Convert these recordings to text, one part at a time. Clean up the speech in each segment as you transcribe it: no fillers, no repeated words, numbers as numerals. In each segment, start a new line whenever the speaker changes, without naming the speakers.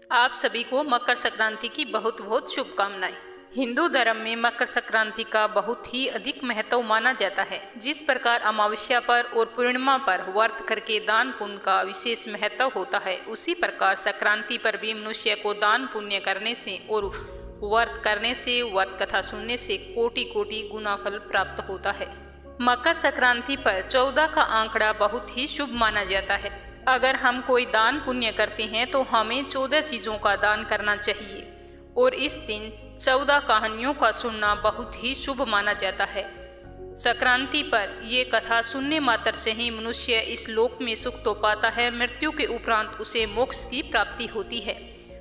आप सभी को मकर संक्रांति की बहुत बहुत शुभकामनाएं। हिंदू धर्म में मकर संक्रांति का बहुत ही अधिक महत्व माना जाता है। जिस प्रकार अमावस्या पर और पूर्णिमा पर व्रत करके दान पुण्य का विशेष महत्व होता है, उसी प्रकार संक्रांति पर भी मनुष्य को दान पुण्य करने से और व्रत करने से, व्रत कथा सुनने से कोटि कोटि गुना फल प्राप्त होता है। मकर संक्रांति पर 14 का आंकड़ा बहुत ही शुभ माना जाता है। अगर हम कोई दान पुण्य करते हैं तो हमें 14 चीज़ों का दान करना चाहिए और इस दिन 14 कहानियों का सुनना बहुत ही शुभ माना जाता है। संक्रांति पर ये कथा सुनने मात्र से ही मनुष्य इस लोक में सुख तो पाता है, मृत्यु के उपरांत उसे मोक्ष की प्राप्ति होती है।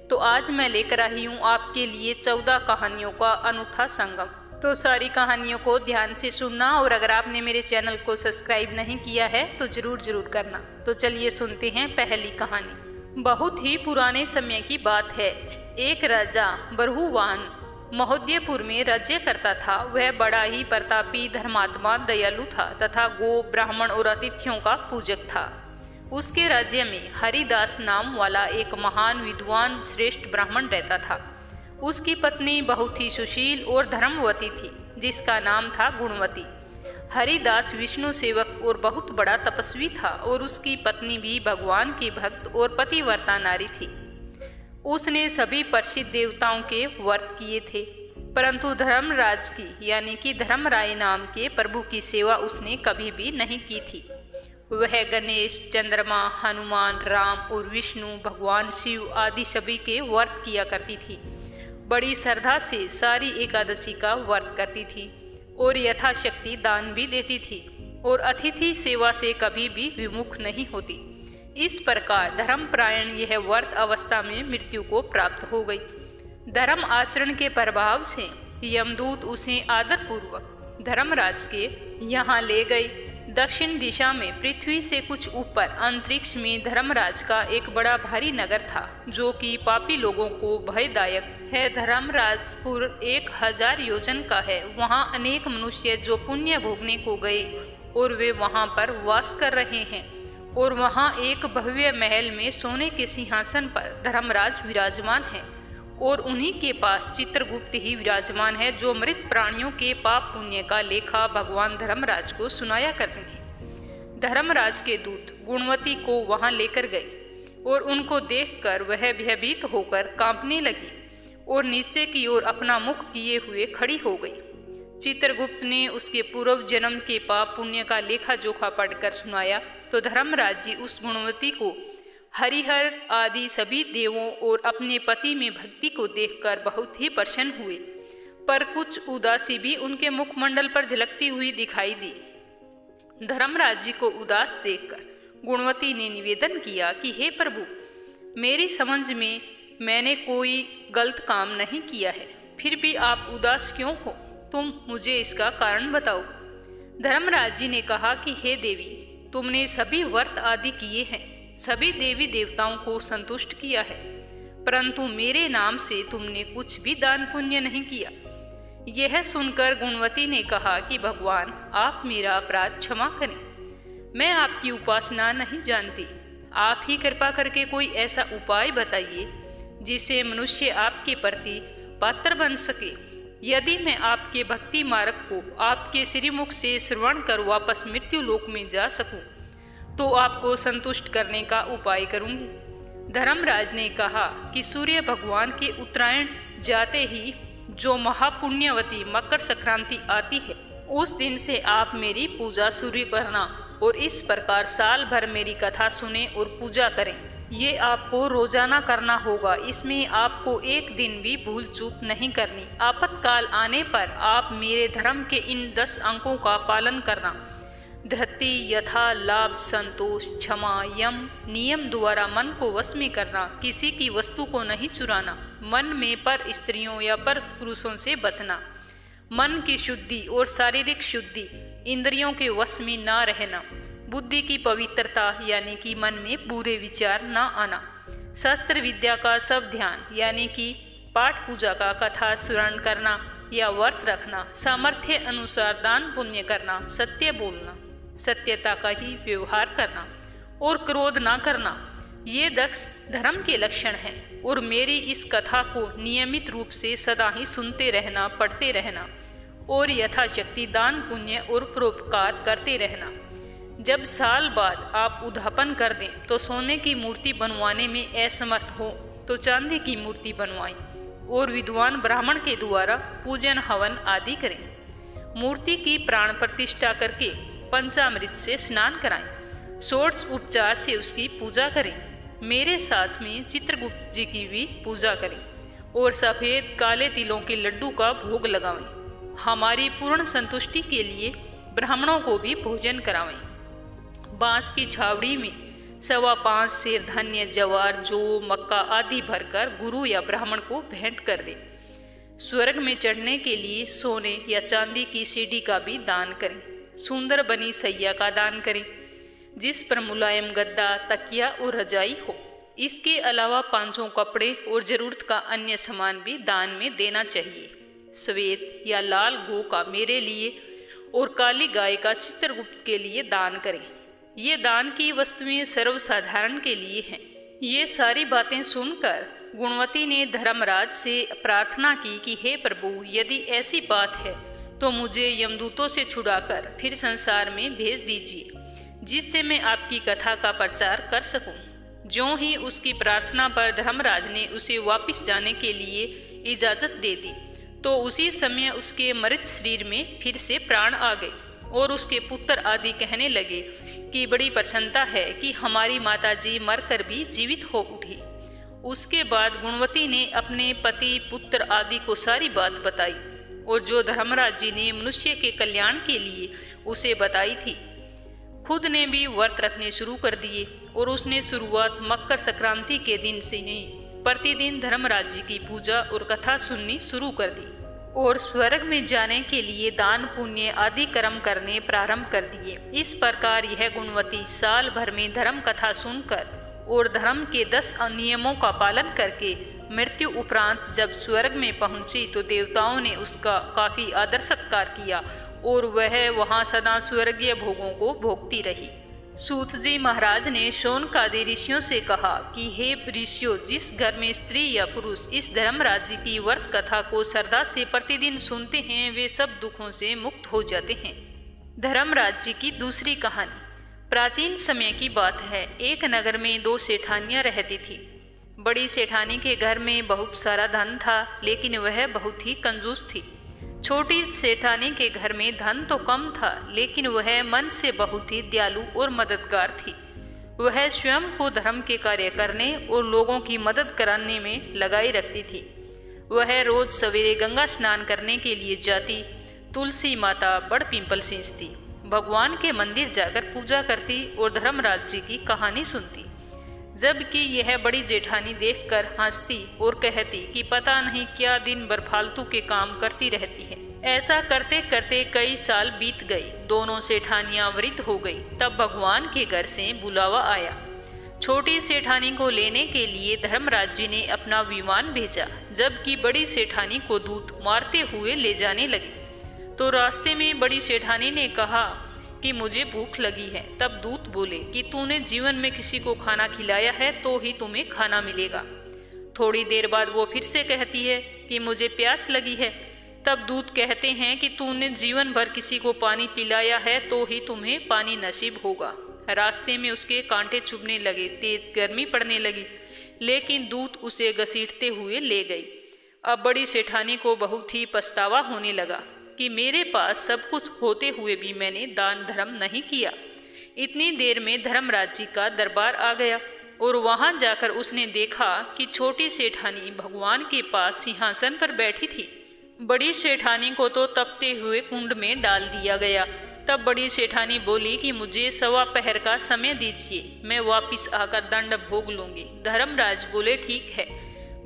तो आज मैं लेकर आई हूँ आपके लिए 14 कहानियों का अनूठा संगम। तो सारी कहानियों को ध्यान से सुनना और अगर आपने मेरे चैनल को सब्सक्राइब नहीं किया है तो जरूर करना। तो चलिए सुनते हैं पहली कहानी। बहुत ही पुराने समय की बात है। एक राजा बरहुवान महोदयपुर में राज्य करता था। वह बड़ा ही प्रतापी, धर्मात्मा, दयालु था तथा गो, ब्राह्मण और अतिथियों का पूजक था। उसके राज्य में हरिदास नाम वाला एक महान विद्वान श्रेष्ठ ब्राह्मण रहता था। उसकी पत्नी बहुत ही सुशील और धर्मवती थी, जिसका नाम था गुणवती। हरिदास विष्णु सेवक और बहुत बड़ा तपस्वी था और उसकी पत्नी भी भगवान की भक्त और पतिव्रता नारी थी। उसने सभी प्रसिद्ध देवताओं के व्रत किए थे, परंतु धर्मराज की यानी कि धर्मराय नाम के प्रभु की सेवा उसने कभी भी नहीं की थी। वह गणेश, चंद्रमा, हनुमान, राम और विष्णु, भगवान शिव आदि सभी के व्रत किया करती थी। बड़ी श्रद्धा से सारी एकादशी का व्रत करती थी और यथाशक्ति दान भी देती थी और अतिथि सेवा से कभी भी विमुख नहीं होती। इस प्रकार धर्मपरायण यह व्रत अवस्था में मृत्यु को प्राप्त हो गई। धर्म आचरण के प्रभाव से यमदूत उसे आदरपूर्वक धर्मराज के यहाँ ले गए। दक्षिण दिशा में पृथ्वी से कुछ ऊपर अंतरिक्ष में धर्मराज का एक बड़ा भारी नगर था, जो कि पापी लोगों को भयदायक है। धर्मराजपुर 1000 योजन का है। वहाँ अनेक मनुष्य जो पुण्य भोगने को गए और वे वहाँ पर वास कर रहे हैं और वहाँ एक भव्य महल में सोने के सिंहासन पर धर्मराज विराजमान है और उन्हीं के पास चित्रगुप्त ही विराजमान है, जो मृत प्राणियों के पाप पुण्य का लेखा भगवान धर्मराज को सुनाया करते हैं। धर्मराज के दूत गुणवती को वहां लेकर गए और उनको देखकर वह भयभीत होकर कांपने लगी और नीचे की ओर अपना मुख किए हुए खड़ी हो गई। चित्रगुप्त ने उसके पूर्व जन्म के पाप पुण्य का लेखा जोखा पढ़कर सुनाया तो धर्मराज जी उस गुणवती को, हरिहर आदि सभी देवों और अपने पति में भक्ति को देखकर बहुत ही प्रसन्न हुए, पर कुछ उदासी भी उनके मुखमंडल पर झलकती हुई दिखाई दी। धर्मराज जी को उदास देखकर गुणवती ने निवेदन किया कि हे प्रभु, मेरी समझ में मैंने कोई गलत काम नहीं किया है, फिर भी आप उदास क्यों हो? तुम मुझे इसका कारण बताओ। धर्मराज जी ने कहा कि हे देवी, तुमने सभी व्रत आदि किए हैं, सभी देवी देवताओं को संतुष्ट किया है, परंतु मेरे नाम से तुमने कुछ भी दान पुण्य नहीं किया। यह सुनकर गुणवती ने कहा कि भगवान, आप मेरा अपराध क्षमा करें। मैं आपकी उपासना नहीं जानती। आप ही कृपा करके कोई ऐसा उपाय बताइए जिससे मनुष्य आपके प्रति पात्र बन सके। यदि मैं आपके भक्ति मार्ग को आपके श्रीमुख से श्रवण कर वापस मृत्यु लोक में जा सकूं, तो आपको संतुष्ट करने का उपाय करूंगी। धर्मराज ने कहा कि सूर्य भगवान के उत्तरायण जाते ही जो महापुण्यवती मकर संक्रांति आती है, उस दिन से आप मेरी पूजा शुरू करना और इस प्रकार साल भर मेरी कथा सुने और पूजा करें। ये आपको रोजाना करना होगा। इसमें आपको एक दिन भी भूल चूक नहीं करनी। आपातकाल आने पर आप मेरे धर्म के इन 10 अंकों का पालन करना। धृति, यथा, लाभ, संतोष, क्षमा, यम, नियम द्वारा मन को वश में करना, किसी की वस्तु को नहीं चुराना, मन में पर स्त्रियों या पर पुरुषों से बचना, मन की शुद्धि और शारीरिक शुद्धि, इंद्रियों के वश में ना रहना, बुद्धि की पवित्रता यानी कि मन में बुरे विचार ना आना, शस्त्र विद्या का सब ध्यान यानी कि पाठ पूजा का कथा स्मरण करना या व्रत रखना, सामर्थ्य अनुसार दान पुण्य करना, सत्य बोलना, सत्यता का ही व्यवहार करना और क्रोध ना करना, ये दक्ष धर्म के लक्षण हैं और मेरी इस कथा को नियमित रूप से सदा ही सुनते रहना, पढ़ते रहना और यथाशक्ति दान पुण्य और परोपकार करते रहना। जब साल बाद आप उद्यापन कर दें तो सोने की मूर्ति बनवाने में असमर्थ हो तो चांदी की मूर्ति बनवाएं और विद्वान ब्राह्मण के द्वारा पूजन हवन आदि करें। मूर्ति की प्राण प्रतिष्ठा करके पंचामृत से स्नान कराएं। षोडश उपचार से उसकी पूजा करें। मेरे साथ में चित्रगुप्त जी की भी पूजा करें और सफ़ेद काले तिलों के लड्डू का भोग लगावें। हमारी पूर्ण संतुष्टि के लिए ब्राह्मणों को भी भोजन करावें। बांस की छावड़ी में 5.25 सेर धान्य, जवार, जौ, मक्का आदि भरकर गुरु या ब्राह्मण को भेंट कर दें। स्वर्ग में चढ़ने के लिए सोने या चांदी की सीढ़ी का भी दान करें। सुंदर बनी सैया का दान करें जिस पर मुलायम गद्दा, तकिया और रजाई हो। इसके अलावा 500 कपड़े और जरूरत का अन्य सामान भी दान में देना चाहिए। श्वेत या लाल गौ का मेरे लिए और काली गाय का चित्रगुप्त के लिए दान करें। ये दान की वस्तुएं सर्वसाधारण के लिए हैं। ये सारी बातें सुनकर गुणवती ने धर्मराज से प्रार्थना की कि हे प्रभु, यदि ऐसी बात है तो मुझे यमदूतों से छुड़ाकर फिर संसार में भेज दीजिए, जिससे मैं आपकी कथा का प्रचार कर सकूं। ज्यों ही उसकी प्रार्थना पर धर्मराज ने उसे वापस जाने के लिए इजाजत दे दी तो उसी समय उसके मृत शरीर में फिर से प्राण आ गए और उसके पुत्र आदि कहने लगे कि बड़ी प्रसन्नता है कि हमारी माताजी मरकर भी जीवित हो उठी। उसके बाद गुणवती ने अपने पति, पुत्र आदि को सारी बात बताई और जो धर्मराज जी ने मनुष्य के कल्याण के लिए उसे बताई थी। खुद ने भी व्रत रखने शुरू कर दिए और उसने शुरुआत मकर संक्रांति के दिन से ही प्रतिदिन धर्मराज जी की पूजा और कथा सुननी शुरू कर दी और स्वर्ग में जाने के लिए दान पुण्य आदि कर्म करने प्रारंभ कर दिए। इस प्रकार यह गुणवती साल भर में धर्म कथा सुनकर और धर्म के 10 नियमों का पालन करके मृत्यु उपरांत जब स्वर्ग में पहुंची तो देवताओं ने उसका काफी आदर सत्कार किया और वह वहां सदा स्वर्गीय भोगों को भोगती रही। सूत जी महाराज ने शौनकादि ऋषियों से कहा कि हे ऋषियों, जिस घर में स्त्री या पुरुष इस धर्मराज जी की व्रत कथा को श्रद्धा से प्रतिदिन सुनते हैं वे सब दुखों से मुक्त हो जाते हैं। धर्मराज जी की दूसरी कहानी। प्राचीन समय की बात है। एक नगर में 2 सेठानियां रहती थी। बड़ी सेठानी के घर में बहुत सारा धन था, लेकिन वह बहुत ही कंजूस थी। छोटी सेठानी के घर में धन तो कम था, लेकिन वह मन से बहुत ही दयालु और मददगार थी। वह स्वयं को धर्म के कार्य करने और लोगों की मदद कराने में लगाई रखती थी। वह रोज सवेरे गंगा स्नान करने के लिए जाती, तुलसी माता, बड़ पिंपल सींचती, भगवान के मंदिर जाकर पूजा करती और धर्मराज जी की कहानी सुनती। जबकि यह बड़ी जेठानी देखकर हंसती और कहती कि पता नहीं क्या दिन भर फालतू के काम करती रहती है। ऐसा करते करते कई साल बीत गए। दोनों सेठानियां वृद्ध हो गई। तब भगवान के घर से बुलावा आया। छोटी सेठानी को लेने के लिए धर्मराज जी ने अपना विमान भेजा, जबकि बड़ी सेठानी को दूत मारते हुए ले जाने लगे। तो रास्ते में बड़ी सेठानी ने कहा कि मुझे भूख लगी है। तब दूत बोले कि तूने जीवन में किसी को खाना खिलाया है तो ही तुम्हें खाना मिलेगा। थोड़ी देर बाद वो फिर से कहती है कि मुझे प्यास लगी है। तब दूत कहते हैं कि तूने जीवन भर किसी को पानी पिलाया है तो ही तुम्हें पानी नसीब होगा। रास्ते में उसके कांटे चुभने लगे, तेज गर्मी पड़ने लगी, लेकिन दूत उसे घसीटते हुए ले गई। अब बड़ी सेठानी को बहुत ही पछतावा होने लगा कि मेरे पास सब कुछ होते हुए भी मैंने दान धर्म नहीं किया। इतनी देर में धर्मराज जी का दरबार आ गया और वहां जाकर उसने देखा कि छोटी सेठानी भगवान के पास सिंहासन पर बैठी थी। बड़ी सेठानी को तो तपते हुए कुंड में डाल दिया गया। तब बड़ी सेठानी बोली कि मुझे 1.25 पहर का समय दीजिए, मैं वापिस आकर दंड भोग लूंगी। धर्मराज बोले ठीक है।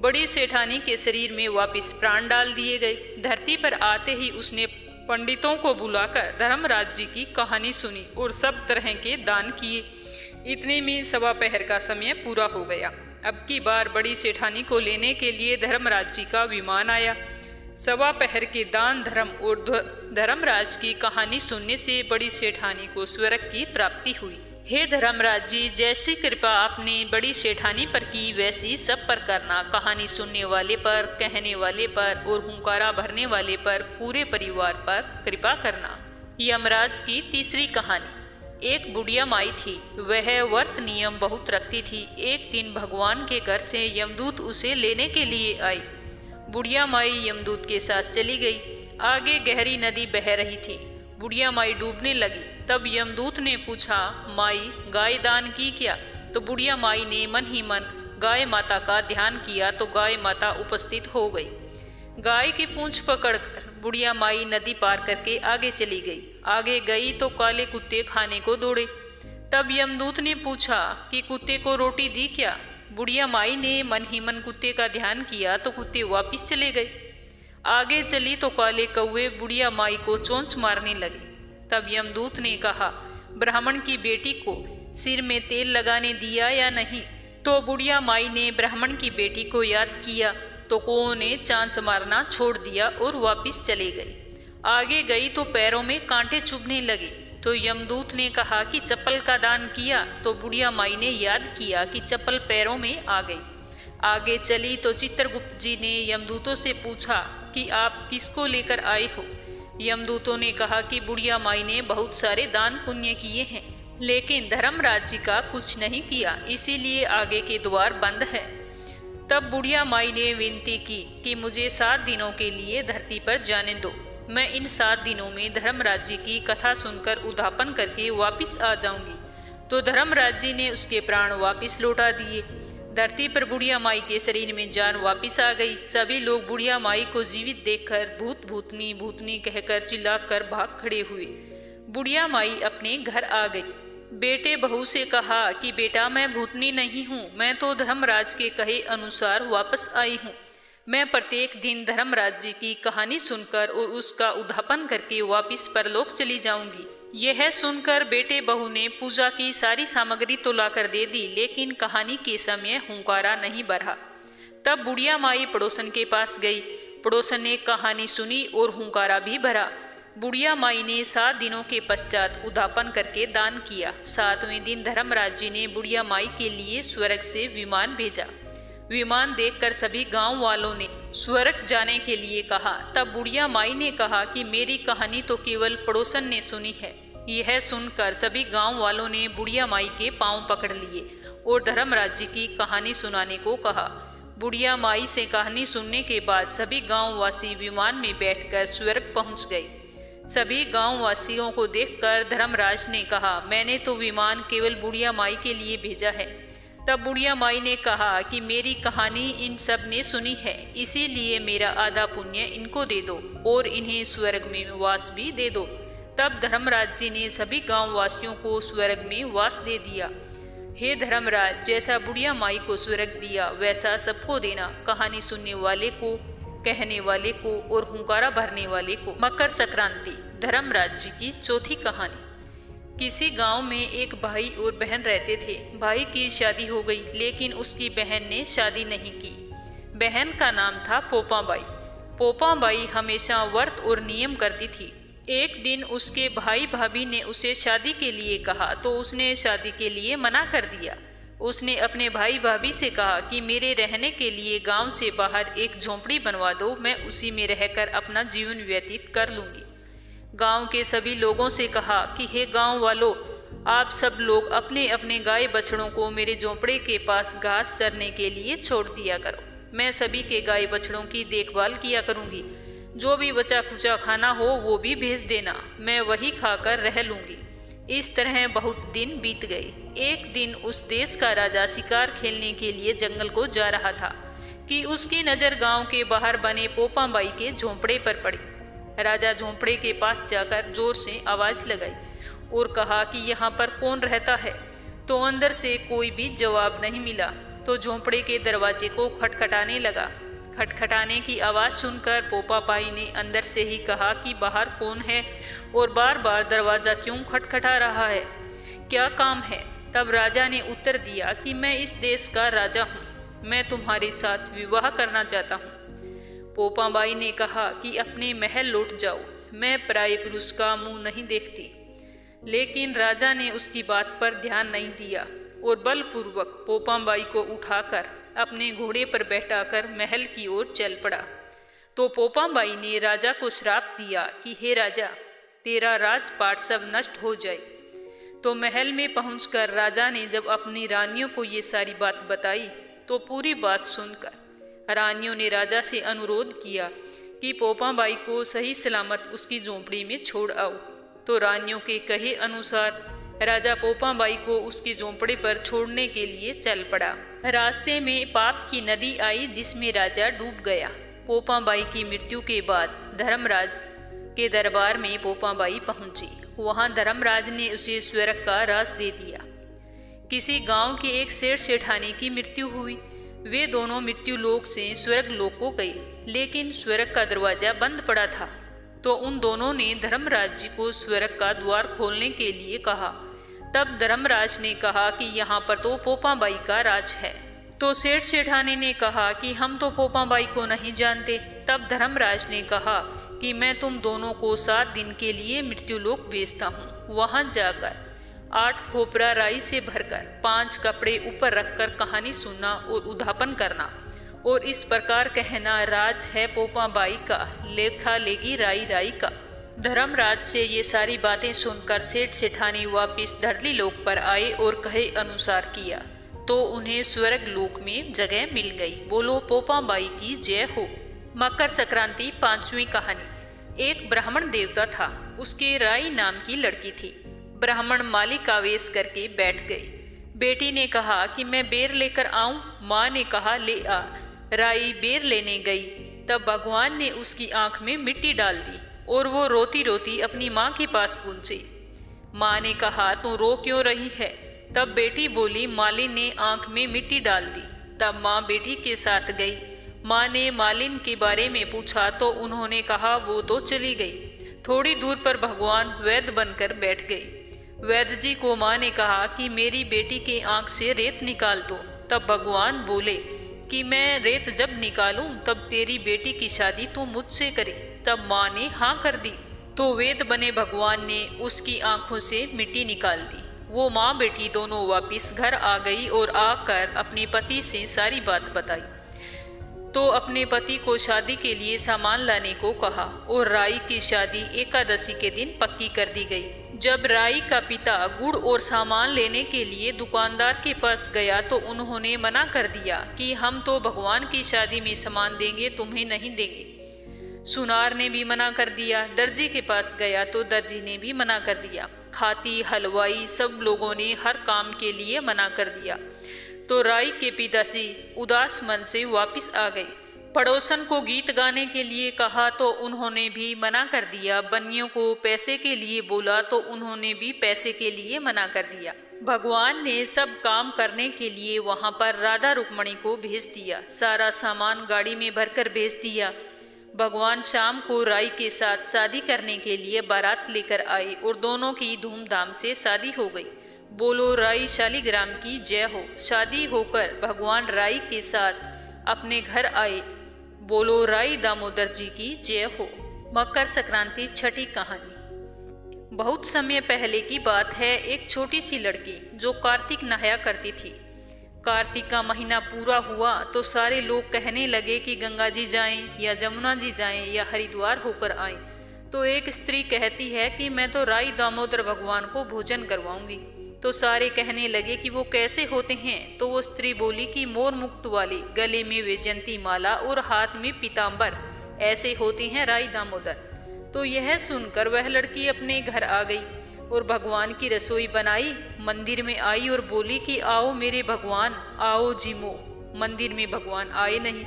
बड़ी सेठानी के शरीर में वापिस प्राण डाल दिए गए। धरती पर आते ही उसने पंडितों को बुलाकर धर्मराज जी की कहानी सुनी और सब तरह के दान किए। इतने में 1.25 पहर का समय पूरा हो गया। अब की बार बड़ी सेठानी को लेने के लिए धर्मराज जी का विमान आया। 1.25 पहर के दान धर्म और धर्मराज की कहानी सुनने से बड़ी सेठानी को स्वर्ग की प्राप्ति हुई। हे धर्मराज जी, जैसी कृपा आपने बड़ी सेठानी पर की वैसी सब पर करना। कहानी सुनने वाले पर, कहने वाले पर और हुंकारा भरने वाले पर, पूरे परिवार पर कृपा करना। यमराज की तीसरी कहानी। एक बुढ़िया माई थी। वह व्रत नियम बहुत रखती थी। एक दिन भगवान के घर से यमदूत उसे लेने के लिए आई। बुढ़िया माई यमदूत के साथ चली गई। आगे गहरी नदी बह रही थी। बुढ़िया माई डूबने लगी। तब यमदूत ने पूछा, माई गाय दान की क्या? तो बुढ़िया माई ने मन ही मन गाय माता का ध्यान किया तो गाय माता उपस्थित हो गई। गाय की पूंछ पकड़कर बुढ़िया माई नदी पार करके आगे चली गई। आगे गई तो काले कुत्ते खाने को दौड़े। तब यमदूत ने पूछा कि कुत्ते को रोटी दी क्या? बुढ़िया माई ने मन ही मन कुत्ते का ध्यान किया तो कुत्ते वापिस चले गए। आगे चली तो काले कौवे बुढ़िया माई को चोंच मारने लगे। तब यमदूत ने कहा, ब्राह्मण की बेटी को सिर में तेल लगाने दिया या नहीं? तो बुढ़िया माई ने ब्राह्मण की बेटी को याद किया तो कौओं ने चांच मारना छोड़ दिया और वापिस चले गई। आगे गई तो पैरों में कांटे चुभने लगे। तो यमदूत ने कहा कि चप्पल का दान किया? तो बुढ़िया माई ने याद किया कि चप्पल पैरों में आ गई। आगे चली तो चित्रगुप्त जी ने यमदूतों से पूछा कि आप किसको लेकर आए हो? यमदूतों ने कहा कि बुढ़िया माई ने बहुत सारे दान पुण्य किए हैं, लेकिन धर्मराज जी का कुछ नहीं किया, इसीलिए आगे के द्वार बंद है। तब बुढ़िया माई ने विनती की कि मुझे 7 दिनों के लिए धरती पर जाने दो। मैं इन 7 दिनों में धर्मराज जी की कथा सुनकर उद्यापन करके वापिस आ जाऊंगी। तो धर्मराज जी ने उसके प्राण वापिस लौटा दिए। धरती पर बुढ़िया माई के शरीर में जान वापिस आ गई। सभी लोग बुढ़िया माई को जीवित देखकर भूत भूतनी भूतनी कहकर चिल्लाकर भाग खड़े हुए। बुढ़िया माई अपने घर आ गई। बेटे बहू से कहा कि बेटा, मैं भूतनी नहीं हूँ, मैं तो धर्मराज के कहे अनुसार वापस आई हूँ। मैं प्रत्येक दिन धर्मराज जी की कहानी सुनकर और उसका उद्यापन करके वापिस परलोक चली जाऊंगी। यह सुनकर बेटे बहू ने पूजा की सारी सामग्री तो लाकर दे दी, लेकिन कहानी के समय हुंकारा नहीं बढ़ा। तब बुढ़िया माई पड़ोसन के पास गई। पड़ोसन ने कहानी सुनी और हुंकारा भी भरा। बुढ़िया माई ने 7 दिनों के पश्चात उद्यापन करके दान किया। 7वें दिन धर्मराज जी ने बुढ़िया माई के लिए स्वर्ग से विमान भेजा। विमान देखकर सभी गांव वालों ने स्वर्ग जाने के लिए कहा। तब बुढ़िया माई ने कहा कि मेरी कहानी तो केवल पड़ोसन ने सुनी है। यह सुनकर सभी गांव वालों ने बुढ़िया माई के पांव पकड़ लिए और धर्मराज जी की कहानी सुनाने को कहा। बुढ़िया माई से कहानी सुनने के बाद सभी गांव वासी विमान में बैठकर स्वर्ग पहुंच गए। सभी गांव वासियों को देखकर धर्मराज ने कहा, मैंने तो विमान केवल बुढ़िया माई के लिए भेजा है। तब बुढ़िया माई ने कहा कि मेरी कहानी इन सब ने सुनी है, इसीलिए मेरा आधा पुण्य इनको दे दो और इन्हें स्वर्ग में वास भी दे दो। तब धर्मराज जी ने सभी गांव वासियों को स्वर्ग में वास दे दिया। हे धर्मराज, जैसा बुढ़िया माई को स्वर्ग दिया वैसा सबको देना, कहानी सुनने वाले को, कहने वाले को और हुंकारा भरने वाले को। मकर संक्रांति। धर्मराज जी की चौथी कहानी। किसी गांव में एक भाई और बहन रहते थे। भाई की शादी हो गई, लेकिन उसकी बहन ने शादी नहीं की। बहन का नाम था पोपाबाई। पोपाबाई हमेशा व्रत और नियम करती थी। एक दिन उसके भाई भाभी ने उसे शादी के लिए कहा तो उसने शादी के लिए मना कर दिया। उसने अपने भाई भाभी से कहा कि मेरे रहने के लिए गांव से बाहर एक झोंपड़ी बनवा दो, मैं उसी में रहकर अपना जीवन व्यतीत कर लूंगी। गांव के सभी लोगों से कहा कि हे गांव वालों, आप सब लोग अपने अपने गाय बछड़ों को मेरे झोंपड़े के पास घास चरने के लिए छोड़ दिया करो। मैं सभी के गाय बछड़ों की देखभाल किया करूंगी। जो भी बचा खुचा खाना हो वो भी भेज देना, मैं वही खाकर रह लूंगी। इस तरह बहुत दिन बीत गए। एक दिन उस देश का राजा शिकार खेलने के लिए जंगल को जा रहा था कि उसकी नज़र गांव के बाहर बने पोपाबाई के झोंपड़े पर पड़ी। राजा झोंपड़े के पास जाकर जोर से आवाज लगाई और कहा कि यहाँ पर कौन रहता है? तो अंदर से कोई भी जवाब नहीं मिला। तो झोंपड़े के दरवाजे को खटखटाने लगा। खटखटाने की आवाज सुनकर पोपाबाई ने अंदर से ही कहा कि बाहर कौन है और बार बार दरवाजा क्यों खटखटा रहा है, क्या काम है? तब राजा ने उत्तर दिया कि मैं इस देश का राजा हूँ, मैं तुम्हारे साथ विवाह करना चाहता हूँ। पोपाबाई ने कहा कि अपने महल लौट जाओ, मैं पराये पुरुष का मुंह नहीं देखती। लेकिन राजा ने उसकी बात पर ध्यान नहीं दिया और बलपूर्वक पोपाबाई को उठाकर अपने घोड़े पर बैठाकर महल की ओर चल पड़ा। तो पोपाबाई ने राजा को श्राप दिया कि हे राजा, तेरा राजपाट सब नष्ट हो जाए। तो महल में पहुंचकर राजा ने जब अपनी रानियों को ये सारी बात बताई तो पूरी बात सुनकर रानियों ने राजा से अनुरोध किया कि पोपाबाई को सही सलामत उसकी झोंपड़ी में छोड़ आओ। तो रानियों के कहे अनुसार राजा पोपाबाई को उसकी झोंपड़ी पर छोड़ने के लिए चल पड़ा। रास्ते में पाप की नदी आई जिसमें राजा डूब गया। पोपाबाई की मृत्यु के बाद धर्मराज के दरबार में पोपाबाई पहुंची। वहां धर्मराज ने उसे स्वर्ग का राज दे दिया। किसी गांव के एक सेठ सेठानी की मृत्यु हुई। वे दोनों मृत्यु लोक से स्वर्ग लोक को गए, लेकिन स्वर्ग का दरवाजा बंद पड़ा था। तो उन दोनों ने धर्मराज जी को स्वर्ग का द्वार खोलने के लिए कहा। तब धर्मराज ने कहा कि यहाँ पर तो पोपाबाई का राज है। तो सेठ सेठानी ने कहा कि हम तो पोपाबाई को नहीं जानते। तब धर्मराज ने कहा कि मैं तुम दोनों को 7 दिन के लिए मृत्युलोक भेजता हूँ। वहां जाकर 8 खोपरा राई से भरकर 5 कपड़े ऊपर रखकर कहानी सुनना और उद्धापन करना और इस प्रकार कहना, राज है पोपाबाई का, लेखा लेगी राई राई का। धर्मराज से ये सारी बातें सुनकर सेठ सेठानी वापिस धरती लोक पर आए और कहे अनुसार किया। तो उन्हें स्वर्ग लोक में जगह मिल गई। बोलो पोपाबाई की जय हो। मकर संक्रांति 5वीं कहानी। एक ब्राह्मण देवता था, उसके राई नाम की लड़की थी। ब्राह्मण माली का वेश करके बैठ गई। बेटी ने कहा कि मैं बेर लेकर आऊं। माँ ने कहा ले आ। राई बेर लेने गई। तब भगवान ने उसकी आंख में मिट्टी डाल दी और वो रोती रोती अपनी माँ के पास पहुंची। माँ ने कहा तू रो क्यों रही है? तब बेटी बोली मालिन ने आंख में मिट्टी डाल दी। तब माँ बेटी के साथ गई। माँ ने मालिन के बारे में पूछा तो उन्होंने कहा वो तो चली गई। थोड़ी दूर पर भगवान वैद्य बनकर बैठ गई। वैद्य जी को माँ ने कहा कि मेरी बेटी के आंख से रेत निकाल दो। तब भगवान बोले कि मैं रेत जब निकालूं तब तेरी बेटी की शादी तू मुझसे करे। तब माँ ने हाँ कर दी। तो वेद बने भगवान ने उसकी आंखों से मिट्टी निकाल दी। वो माँ बेटी दोनों वापिस घर आ गई और आकर अपने पति से सारी बात बताई। तो अपने पति को शादी के लिए सामान लाने को कहा और राई की शादी एकादशी के दिन पक्की कर दी गई। जब राई का पिता गुड़ और सामान लेने के लिए दुकानदार के पास गया तो उन्होंने मना कर दिया कि हम तो भगवान की शादी में सामान देंगे, तुम्हें नहीं देंगे। सुनार ने भी मना कर दिया। दर्जी के पास गया तो दर्जी ने भी मना कर दिया। खाती हलवाई सब लोगों ने हर काम के लिए मना कर दिया। तो राई के पिताजी उदास मन से वापिस आ गए। पड़ोसन को गीत गाने के लिए कहा तो उन्होंने भी मना कर दिया। बनियों को पैसे के लिए बोला तो उन्होंने भी पैसे के लिए मना कर दिया। भगवान ने सब काम करने के लिए वहां पर राधा रुक्मणी को भेज दिया। सारा सामान गाड़ी में भरकर भेज दिया। भगवान शाम को राई के साथ शादी करने के लिए बारात लेकर आए और दोनों की धूमधाम से शादी हो गई। बोलो राई शालीग्राम की जय हो। शादी होकर भगवान राई के साथ अपने घर आए। बोलो राई दामोदर जी की जय हो। मकर संक्रांति 6ठी कहानी। बहुत समय पहले की बात है। एक छोटी सी लड़की जो कार्तिक नहाया करती थी। कार्तिक का महीना पूरा हुआ तो सारे लोग कहने लगे कि गंगा जी जाएं या जमुना जी जाएं या हरिद्वार होकर आएं। तो एक स्त्री कहती है कि मैं तो राई दामोदर भगवान को भोजन करवाऊंगी। तो सारे कहने लगे कि वो कैसे होते हैं। तो वो स्त्री बोली कि मोर मुकुट वाली, गले में वैजयंती माला और हाथ में पीताम्बर, ऐसे होते हैं राई दामोदर। तो यह सुनकर वह लड़की अपने घर आ गई और भगवान की रसोई बनाई। मंदिर में आई और बोली कि आओ मेरे भगवान, आओ जिमो। मंदिर में भगवान आए नहीं।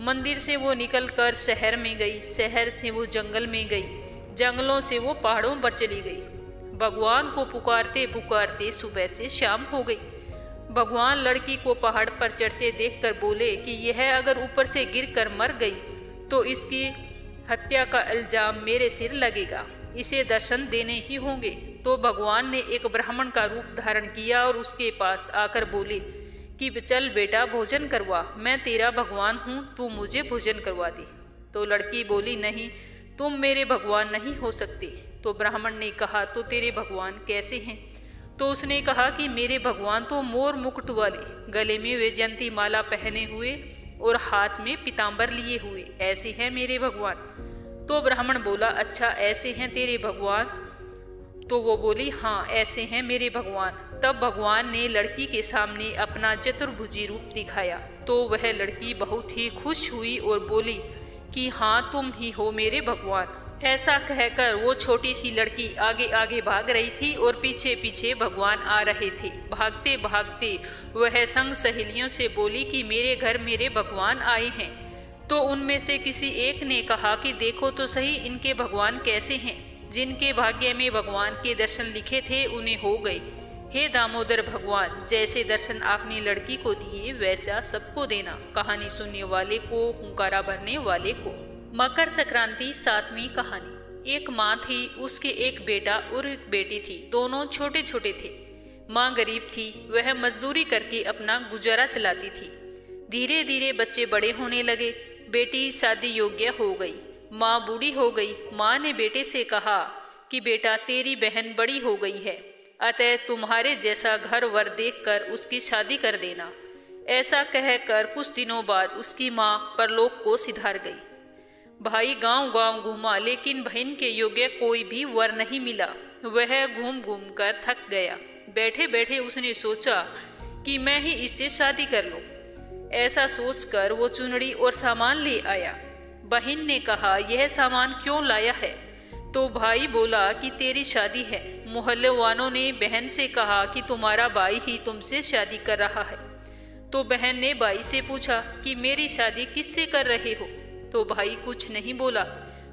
मंदिर से वो निकलकर शहर में गई। शहर से वो जंगल में गई। जंगलों से वो पहाड़ों पर चली गई। भगवान को पुकारते पुकारते सुबह से शाम हो गई। भगवान लड़की को पहाड़ पर चढ़ते देखकर बोले कि यह अगर ऊपर से गिरकर मर गई तो इसकी हत्या का इल्जाम मेरे सिर लगेगा, इसे दर्शन देने ही होंगे। तो भगवान ने एक ब्राह्मण का रूप धारण किया और उसके पास आकर बोले कि चल बेटा भोजन करवा, मैं तेरा भगवान हूँ, तू मुझे भोजन करवा दे। तो लड़की बोली नहीं, तुम मेरे भगवान नहीं हो सकते। तो ब्राह्मण ने कहा, तो तेरे भगवान कैसे हैं? तो उसने कहा कि मेरे भगवान तो मोर मुकुट वाले, गले में वैजयंती माला पहने हुए और हाथ में पीताम्बर लिए हुए, ऐसे हैं मेरे भगवान। तो ब्राह्मण बोला, अच्छा ऐसे हैं तेरे भगवान? तो वो बोली, हाँ ऐसे हैं मेरे भगवान। तब भगवान ने लड़की के सामने अपना चतुर्भुजी रूप दिखाया। तो वह लड़की बहुत ही खुश हुई और बोली कि हाँ तुम ही हो मेरे भगवान। ऐसा कहकर वो छोटी सी लड़की आगे आगे भाग रही थी और पीछे पीछे भगवान आ रहे थे। भागते भागते वह संग सहेलियों से बोली कि मेरे घर मेरे भगवान आए हैं। तो उनमें से किसी एक ने कहा कि देखो तो सही इनके भगवान कैसे हैं। जिनके भाग्य में भगवान के दर्शन लिखे थे उन्हें हो गए। हे दामोदर भगवान, जैसे दर्शन आपने लड़की को दिए वैसा सबको देना। कहानी सुनने वाले को, हुंकारा भरने वाले को। मकर संक्रांति 7वीं कहानी। एक माँ थी, उसके एक बेटा और एक बेटी थी। दोनों छोटे छोटे थे। माँ गरीब थी, वह मजदूरी करके अपना गुजारा चलाती थी। धीरे धीरे बच्चे बड़े होने लगे। बेटी शादी योग्य हो गई। माँ बूढ़ी हो गई। माँ ने बेटे से कहा कि बेटा तेरी बहन बड़ी हो गई है, अतः तुम्हारे जैसा घर वर देखकर उसकी शादी कर देना। ऐसा कहकर कुछ दिनों बाद उसकी माँ परलोक को सिधार गई। भाई गांव गांव घूमा, लेकिन बहन के योग्य कोई भी वर नहीं मिला। वह घूम घूम कर थक गया। बैठे बैठे उसने सोचा कि मैं ही इससे शादी कर लूं। ऐसा सोचकर वो चुनरी और सामान ले आया। बहन ने कहा, यह सामान क्यों लाया है? तो भाई बोला कि तेरी शादी है। मोहल्ले वालों ने बहन से कहा कि तुम्हारा भाई ही तुमसे शादी कर रहा है। तो बहन ने भाई से पूछा कि मेरी शादी किससे कर रहे हो? तो भाई कुछ नहीं बोला।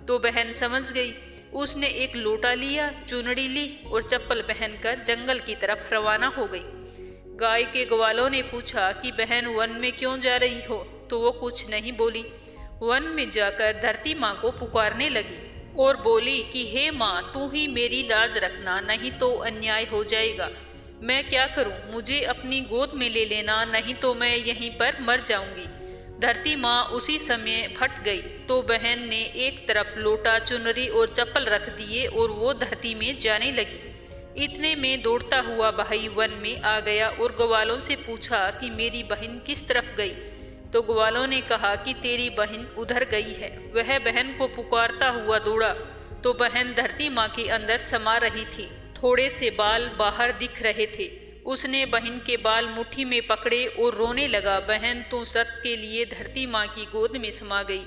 तो बहन समझ गई। उसने एक लोटा लिया, चुनड़ी ली और चप्पल पहनकर जंगल की तरफ रवाना हो गई। गाय के ग्वालों ने पूछा कि बहन वन में क्यों जा रही हो? तो वो कुछ नहीं बोली। वन में जाकर धरती माँ को पुकारने लगी और बोली कि हे माँ, तू ही मेरी लाज रखना, नहीं तो अन्याय हो जाएगा। मैं क्या करूं? मुझे अपनी गोद में ले लेना, नहीं तो मैं यहीं पर मर जाऊंगी। धरती माँ उसी समय फट गई। तो बहन ने एक तरफ लोटा, चुनरी और चप्पल रख दिए और वो धरती में जाने लगी। इतने में दौड़ता हुआ भाई वन में आ गया और ग्वालों से पूछा कि मेरी बहन किस तरफ गई? तो ग्वालों ने कहा कि तेरी बहन उधर गई है। वह बहन को पुकारता हुआ दौड़ा तो बहन धरती माँ के अंदर समा रही थी। थोड़े से बाल बाहर दिख रहे थे। उसने बहन के बाल मुट्ठी में पकड़े और रोने लगा, बहन तू सत के लिए धरती माँ की गोद में समा गई।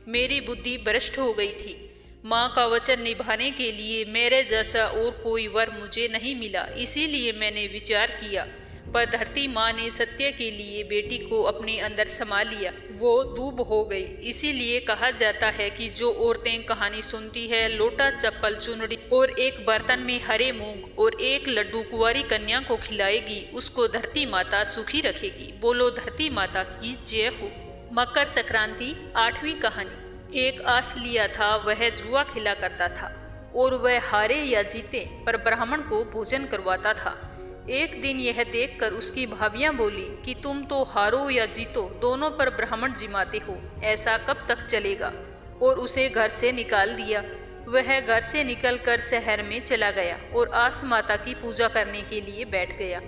मेरी बुद्धि भ्रष्ट हो गई थी। माँ का वचन निभाने के लिए मेरे जैसा और कोई वर मुझे नहीं मिला, इसीलिए मैंने विचार किया। पर धरती माँ ने सत्य के लिए बेटी को अपने अंदर समा लिया। वो दूब हो गई। इसीलिए कहा जाता है कि जो औरतें कहानी सुनती है, लोटा, चप्पल, चुनरी और एक बर्तन में हरे मूंग और एक लड्डू कुंवारी कन्या को खिलाएगी, उसको धरती माता सुखी रखेगी। बोलो धरती माता की जय हो। मकर संक्रांति 8वीं कहानी। एक आस लिया था, वह जुआ खेला करता था और वह हारे या जीते पर ब्राह्मण को भोजन करवाता था। एक दिन यह देखकर उसकी भाभियां बोली कि तुम तो हारो या जीतो, दोनों पर ब्राह्मण जिमाते हो, ऐसा कब तक चलेगा? और उसे घर से निकाल दिया। वह घर से निकलकर शहर में चला गया और आस माता की पूजा करने के लिए बैठ गया।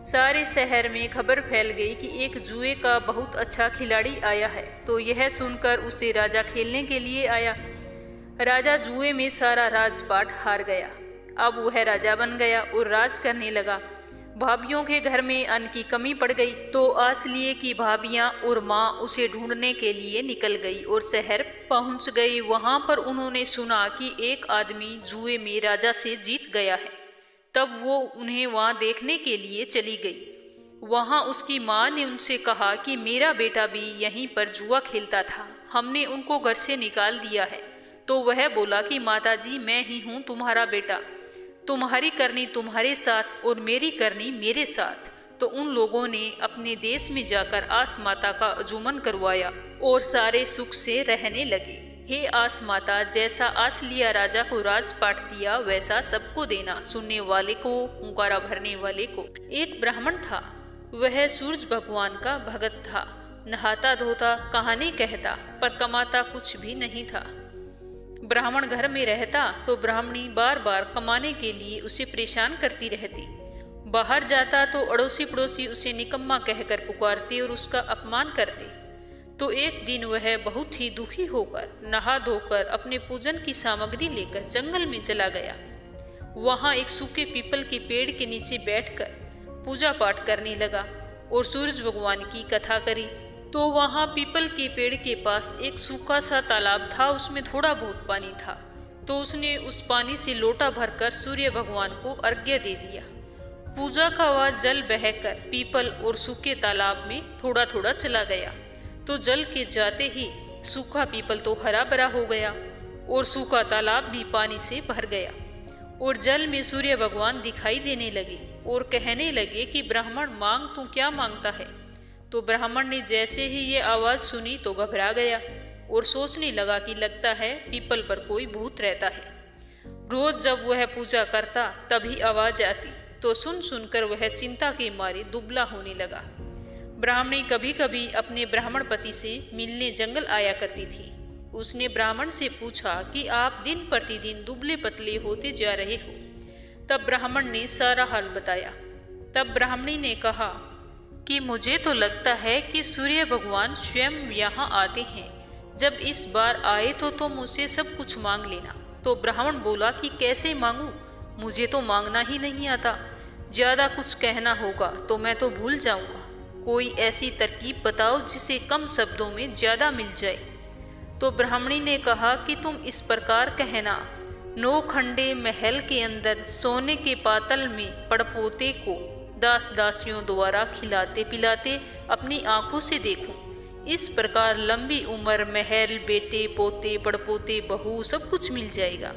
सारे शहर में खबर फैल गई कि एक जुए का बहुत अच्छा खिलाड़ी आया है। तो यह सुनकर उसे राजा खेलने के लिए आया। राजा जुए में सारा राजपाट हार गया। अब वह राजा बन गया और राज करने लगा। भाभियों के घर में अन्न की कमी पड़ गई तो आस लिए कि भाभियां और माँ उसे ढूंढने के लिए निकल गई और शहर पहुंच गई। वहां पर उन्होंने सुना कि एक आदमी जुए में राजा से जीत गया है। तब वो उन्हें वहां देखने के लिए चली गई। वहां उसकी माँ ने उनसे कहा कि मेरा बेटा भी यहीं पर जुआ खेलता था, हमने उनको घर से निकाल दिया है। तो वह बोला कि माताजी, मैं ही हूँ तुम्हारा बेटा, तुम्हारी करनी तुम्हारे साथ और मेरी करनी मेरे साथ। तो उन लोगों ने अपने देश में जाकर आस माता का अजुमन करवाया और सारे सुख से रहने लगे। हे आस माता, जैसा आस लिया राजा को राजपाट दिया, वैसा सबको देना, सुनने वाले को, हुंकारा भरने वाले को। एक ब्राह्मण था, वह सूरज भगवान का भगत था। नहाता धोता, कहानी कहता, पर कमाता कुछ भी नहीं था। ब्राह्मण घर में रहता तो ब्राह्मणी बार बार कमाने के लिए उसे परेशान करती रहती। बाहर जाता तो अड़ोसी पड़ोसी उसे निकम्मा कहकर पुकारते और उसका अपमान करते। तो एक दिन वह बहुत ही दुखी होकर नहा धोकर अपने पूजन की सामग्री लेकर जंगल में चला गया। वहां एक सूखे पीपल के पेड़ के नीचे बैठकर पूजा पाठ करने लगा और सूरज भगवान की कथा करी। तो वहां पीपल के पेड़ के पास एक सूखा सा तालाब था, उसमें थोड़ा बहुत पानी था। तो उसने उस पानी से लोटा भरकर सूर्य भगवान को अर्घ्य दे दिया। पूजा का वह जल बहकर पीपल और सूखे तालाब में थोड़ा थोड़ा चला गया। तो जल के जाते ही सूखा पीपल तो हरा भरा हो गया और सूखा तालाब भी पानी से भर गया और जल में सूर्य भगवान दिखाई देने लगे और कहने लगे कि ब्राह्मण मांग, तू क्या मांगता है। तो ब्राह्मण ने जैसे ही ये आवाज सुनी तो घबरा गया और सोचने लगा कि लगता है पीपल पर कोई भूत रहता है। रोज जब वह पूजा करता तभी आवाज आती, तो सुन सुनकर वह चिंता के मारे दुबला होने लगा। ब्राह्मणी कभी कभी अपने ब्राह्मण पति से मिलने जंगल आया करती थी। उसने ब्राह्मण से पूछा कि आप दिन प्रतिदिन दुबले पतले होते जा रहे हो। तब ब्राह्मण ने सारा हाल बताया। तब ब्राह्मणी ने कहा कि मुझे तो लगता है कि सूर्य भगवान स्वयं यहाँ आते हैं। जब इस बार आए तो तुम मुझसे सब कुछ मांग लेना। तो ब्राह्मण बोला कि कैसे मांगू, मुझे तो मांगना ही नहीं आता। ज्यादा कुछ कहना होगा तो मैं तो भूल जाऊंगा। कोई ऐसी तरकीब बताओ जिसे कम शब्दों में ज्यादा मिल जाए। तो ब्राह्मणी ने कहा कि तुम इस प्रकार कहना, 9 खंडे महल के अंदर सोने के पातल में पड़पोते को दास दासियों द्वारा खिलाते पिलाते अपनी आंखों से देखूं। इस प्रकार लंबी उम्र, महल, बेटे पोते पड़पोते बहू सब कुछ मिल जाएगा।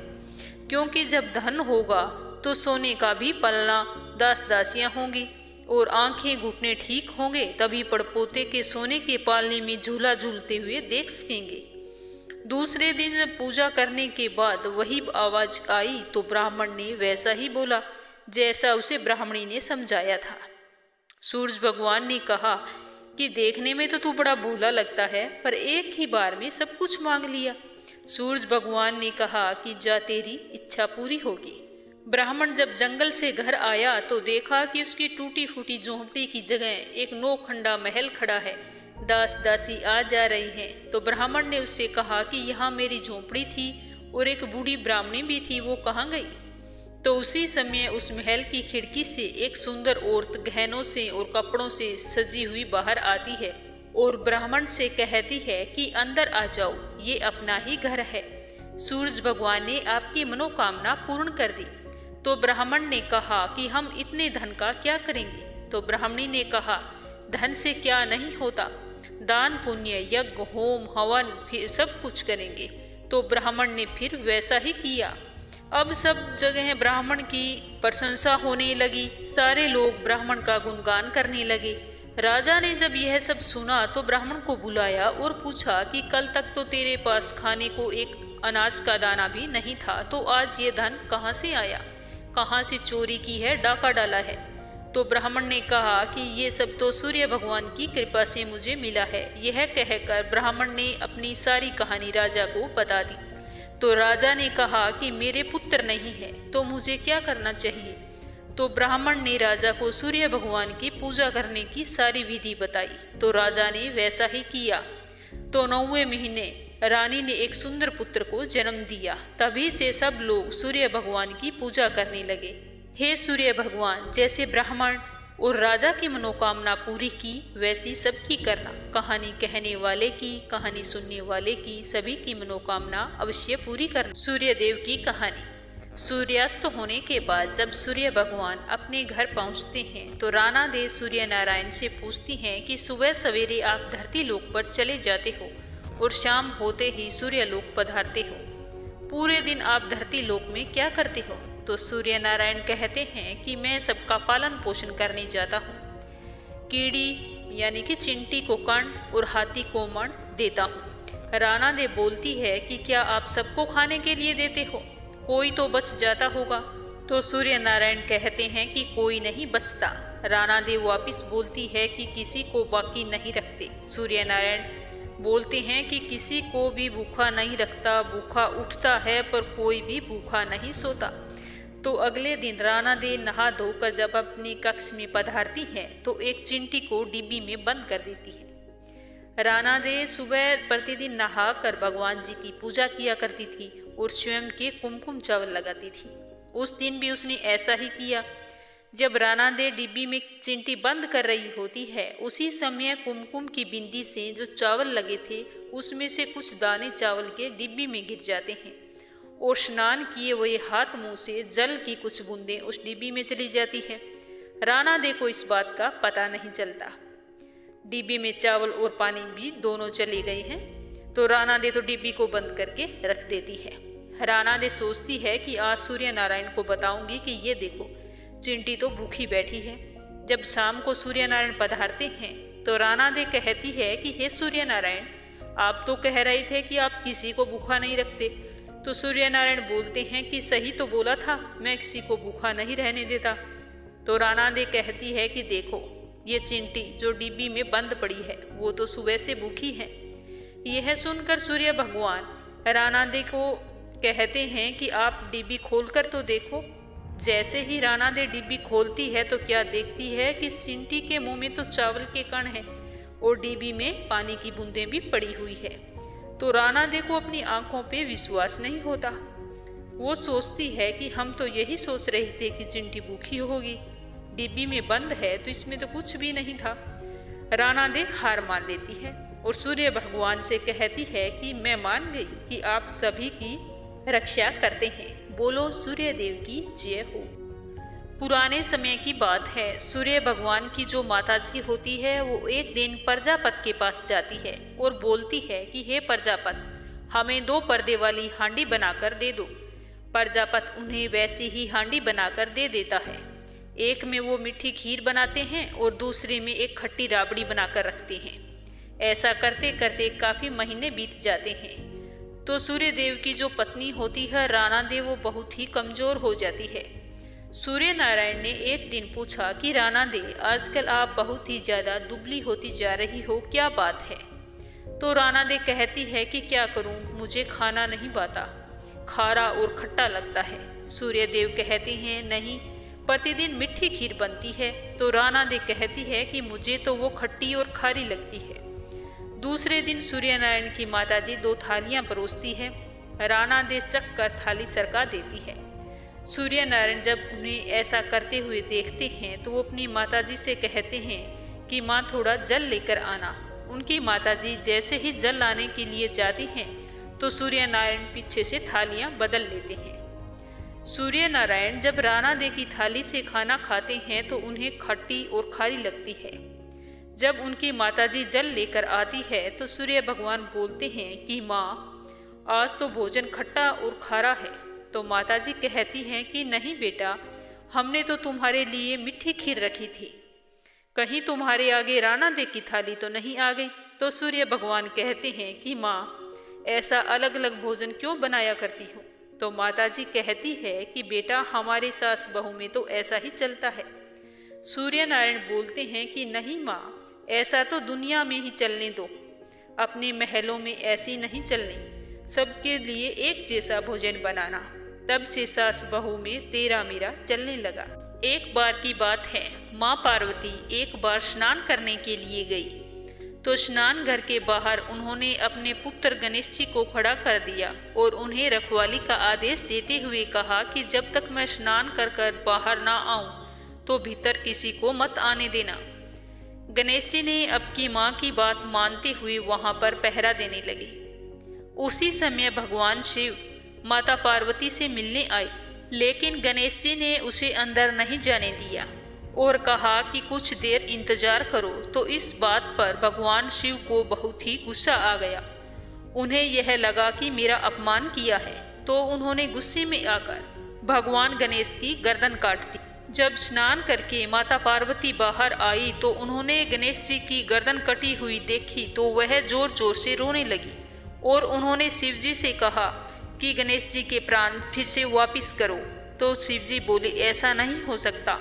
क्योंकि जब धन होगा तो सोने का भी पलना, दास दासियां होंगी और आंखें घुटने ठीक होंगे, तभी पड़पोते के सोने के पालने में झूला झूलते हुए देख सकेंगे। दूसरे दिन पूजा करने के बाद वही आवाज आई तो ब्राह्मण ने वैसा ही बोला जैसा उसे ब्राह्मणी ने समझाया था। सूरज भगवान ने कहा कि देखने में तो तू बड़ा भोला लगता है, पर एक ही बार में सब कुछ मांग लिया। सूरज भगवान ने कहा कि जा तेरी इच्छा पूरी होगी। ब्राह्मण जब जंगल से घर आया तो देखा कि उसकी टूटी फूटी झोंपड़ी की जगह एक 9 खंडा महल खड़ा है। दास दासी आ जा रही हैं। तो ब्राह्मण ने उससे कहा कि यहाँ मेरी झोंपड़ी थी और एक बूढ़ी ब्राह्मणी भी थी, वो कहाँ गई। तो उसी समय उस महल की खिड़की से एक सुंदर औरत गहनों से और कपड़ों से सजी हुई बाहर आती है और ब्राह्मण से कहती है कि अंदर आ जाओ, ये अपना ही घर है। सूरज भगवान ने आपकी मनोकामना पूर्ण कर दी। तो ब्राह्मण ने कहा कि हम इतने धन का क्या करेंगे। तो ब्राह्मणी ने कहा, धन से क्या नहीं होता, दान पुण्य यज्ञ होम हवन फिर सब कुछ करेंगे। तो ब्राह्मण ने फिर वैसा ही किया। अब सब जगह ब्राह्मण की प्रशंसा होने लगी, सारे लोग ब्राह्मण का गुणगान करने लगे। राजा ने जब यह सब सुना तो ब्राह्मण को बुलाया और पूछा कि कल तक तो तेरे पास खाने को एक अनाज का दाना भी नहीं था, तो आज ये धन कहाँ से आया, कहाँ से चोरी की है, डाका डाला है। तो ब्राह्मण ने कहा कि ये सब तो सूर्य भगवान की कृपा से मुझे मिला है। यह कहकर ब्राह्मण ने अपनी सारी कहानी राजा को बता दी। तो राजा ने कहा कि मेरे पुत्र नहीं है तो मुझे क्या करना चाहिए। तो ब्राह्मण ने राजा को सूर्य भगवान की पूजा करने की सारी विधि बताई। तो राजा ने वैसा ही किया। तो 9वें महीने रानी ने एक सुंदर पुत्र को जन्म दिया। तभी से सब लोग सूर्य भगवान की पूजा करने लगे। हे सूर्य भगवान, जैसे ब्राह्मण और राजा की मनोकामना पूरी की वैसी सबकी करना। कहानी कहने वाले की, कहानी सुनने वाले की, सभी की मनोकामना अवश्य पूरी करना। सूर्य देव की कहानी। सूर्यास्त होने के बाद जब सूर्य भगवान अपने घर पहुंचते हैं तो राणा देव सूर्य नारायण से पूछती हैं कि सुबह सवेरे आप धरती लोक पर चले जाते हो और शाम होते ही सूर्य लोक पधारते हो, पूरे दिन आप धरती लोक में क्या करते हो। तो सूर्य नारायण कहते हैं कि मैं सबका पालन पोषण करने जाता हूँ। कीड़ी यानी कि चिंटी को कण और हाथी को मण देता हूँ। राणा देव बोलती है कि क्या आप सबको खाने के लिए देते हो, कोई तो बच जाता होगा। तो सूर्य नारायण कहते हैं कि कोई नहीं बचता। राणा देव वापिस बोलती है कि किसी को बाकी नहीं रखते। सूर्य नारायण बोलते हैं कि किसी को भी भूखा नहीं रखता, भूखा उठता है पर कोई भी भूखा नहीं सोता। तो अगले दिन राणा दे नहा धोकर जब अपनी कक्ष में पधारती है तो एक चिंटी को डिब्बी में बंद कर देती है। राणा दे सुबह प्रतिदिन नहाकर भगवान जी की पूजा किया करती थी और स्वयं के कुमकुम चावल लगाती थी। उस दिन भी उसने ऐसा ही किया। जब राणा दे डिब्बी में चिंटी बंद कर रही होती है, उसी समय कुमकुम की बिंदी से जो चावल लगे थे उसमें से कुछ दाने चावल के डिब्बी में गिर जाते हैं और स्नान किए हुए हाथ मुंह से जल की कुछ बूंदें उस डिब्बी में चली जाती है। राणा दे को इस बात का पता नहीं चलता। डिब्बी में चावल और पानी भी दोनों चले गए हैं। तो राणा दे तो डिब्बी को बंद करके रख देती है। राणा दे सोचती है कि आज सूर्य नारायण को बताऊंगी कि ये देखो, चिंटी तो भूखी बैठी है। जब शाम को सूर्य नारायण पधारते हैं तो राणा दे कहती है कि हे सूर्य नारायण, आप तो कह रहे थे कि आप किसी को भूखा नहीं रखते। तो सूर्य नारायण बोलते हैं कि सही तो बोला था, मैं किसी को भूखा नहीं रहने देता। तो राणा दे कहती है कि देखो, ये चिंटी जो डिब्बी में बंद पड़ी है वो तो सुबह से भूखी है। यह सुनकर सूर्य भगवान राणा दे को कहते हैं कि आप डिब्बी खोलकर तो देखो। जैसे ही राणा दे डिब्बी खोलती है तो क्या देखती है कि चिंटी के मुंह में तो चावल के कण हैं और डिब्बी में पानी की बूंदें भी पड़ी हुई है। तो राणा दे को अपनी आंखों पे विश्वास नहीं होता। वो सोचती है कि हम तो यही सोच रहे थे कि चिंटी भूखी होगी, डिब्बी में बंद है तो इसमें तो कुछ भी नहीं था। राणा दे हार मान लेती है और सूर्य भगवान से कहती है कि मैं मान गई कि आप सभी की रक्षा करते हैं। बोलो सूर्य देव की जय हो। पुराने समय की बात है। सूर्य भगवान की जो माताजी होती है वो एक दिन प्रजापत के पास जाती है और बोलती है कि हे प्रजापत, हमें 2 पर्दे वाली हांडी बनाकर दे दो। प्रजापत उन्हें वैसी ही हांडी बनाकर दे देता है। एक में वो मीठी खीर बनाते हैं और दूसरे में एक खट्टी राबड़ी बनाकर रखते हैं। ऐसा करते करते काफी महीने बीत जाते हैं। तो सूर्य देव की जो पत्नी होती है राणा देव, वो बहुत ही कमजोर हो जाती है। सूर्य नारायण ने एक दिन पूछा कि राणा दे, आजकल आप बहुत ही ज्यादा दुबली होती जा रही हो, क्या बात है? तो राणा दे कहती है कि क्या करूं, मुझे खाना नहीं पाता, खारा और खट्टा लगता है। सूर्य देव कहते हैं नहीं, प्रतिदिन मीठी खीर बनती है। तो राणा दे कहती है कि मुझे तो वो खट्टी और खारी लगती है। दूसरे दिन सूर्य नारायण की माताजी 2 थालियां परोसती है। राणा दे चख कर थाली सरका देती है। सूर्य नारायण जब उन्हें ऐसा करते हुए देखते हैं तो वो अपनी माताजी से कहते हैं कि माँ थोड़ा जल लेकर आना। उनकी माताजी जैसे ही जल लाने के लिए जाती हैं तो सूर्य नारायण पीछे से थालियां बदल लेते हैं। सूर्य नारायण जब राणा दे की थाली से खाना खाते हैं तो उन्हें खट्टी और खारी लगती है। जब उनकी माताजी जल लेकर आती है तो सूर्य भगवान बोलते हैं कि माँ, आज तो भोजन खट्टा और खारा है। तो माताजी कहती हैं कि नहीं बेटा, हमने तो तुम्हारे लिए मीठी खीर रखी थी, कहीं तुम्हारे आगे राणा दे की थाली तो नहीं आ गई। तो सूर्य भगवान कहते हैं कि माँ, ऐसा अलग अलग भोजन क्यों बनाया करती हो? तो माताजी कहती है कि बेटा, हमारे सास बहू में तो ऐसा ही चलता है। सूर्य नारायण बोलते हैं कि नहीं माँ, ऐसा तो दुनिया में ही चलने दो, अपने महलों में ऐसी नहीं चलने, सबके लिए एक जैसा भोजन बनाना। तब से सास बहू में तेरा मेरा चलने लगा। एक बार की बात है, माँ पार्वती एक बार स्नान करने के लिए गई तो स्नान घर के बाहर उन्होंने अपने पुत्र गणेश जी को खड़ा कर दिया और उन्हें रखवाली का आदेश देते हुए कहा कि जब तक मैं स्नान कर कर बाहर ना आऊं तो भीतर किसी को मत आने देना। गणेश जी ने अब की माँ की बात मानते हुए वहां पर पहरा देने लगे। उसी समय भगवान शिव माता पार्वती से मिलने आए, लेकिन गणेश जी ने उसे अंदर नहीं जाने दिया और कहा कि कुछ देर इंतजार करो। तो इस बात पर भगवान शिव को बहुत ही गुस्सा आ गया। उन्हें यह लगा कि मेरा अपमान किया है, तो उन्होंने गुस्से में आकर भगवान गणेश की गर्दन काट दी। जब स्नान करके माता पार्वती बाहर आई तो उन्होंने गणेश जी की गर्दन कटी हुई देखी तो वह जोर जोर से रोने लगी और उन्होंने शिव जी से कहा कि गणेश जी के प्राण फिर से वापिस करो। तो शिव जी बोले ऐसा नहीं हो सकता।